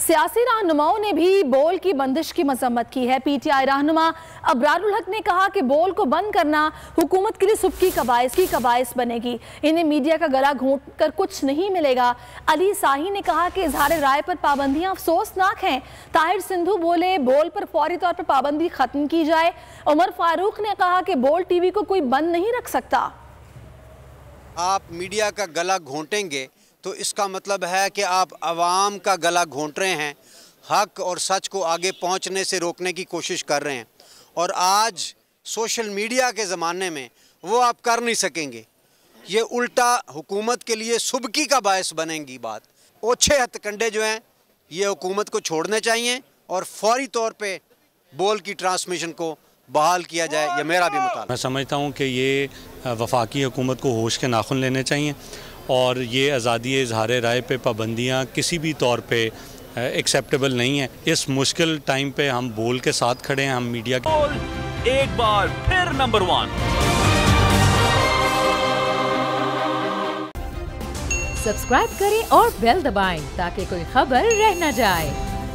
सियासी रहनुमाओं ने भी बोल की बंदिश की मजम्मत की है। पीटीआई रहनुमा अबरारुल हक ने कहा कि बोल को बंद करना हुकूमत के लिए सुबकी कबाइस बनेगी। इन्हें मीडिया का गला घोंट कर कुछ नहीं मिलेगा। अली साही ने कहा कि इजहार राय पर पाबंदियां अफसोसनाक हैं। ताहिर सिंधु बोले बोल पर फौरी तौर पर पाबंदी खत्म की जाए। उमर फारूक ने कहा कि बोल टीवी को कोई बंद नहीं रख सकता। आप मीडिया का गला घोंटेंगे तो इसका मतलब है कि आप आवाम का गला घोंट रहे हैं, हक और सच को आगे पहुंचने से रोकने की कोशिश कर रहे हैं। और आज सोशल मीडिया के ज़माने में वो आप कर नहीं सकेंगे। ये उल्टा हुकूमत के लिए सुबकी का बायस बनेगी बात। ओछे हथकंडे जो हैं ये हुकूमत को छोड़ने चाहिए और फौरी तौर पे बोल की ट्रांसमिशन को बहाल किया जाए। यह मेरा भी मुतालबा। मैं समझता हूँ कि ये वफाकी हुकूमत को होश के नाखून लेने चाहिए और ये आज़ादी इजहार राय पे पाबंदियाँ किसी भी तौर पे एक्सेप्टेबल नहीं है। इस मुश्किल टाइम पे हम बोल के साथ खड़े हैं। हम मीडिया के एक बार फिर नंबर 1 सब्सक्राइब करें और बेल दबाएं ताकि कोई खबर रह न जाए।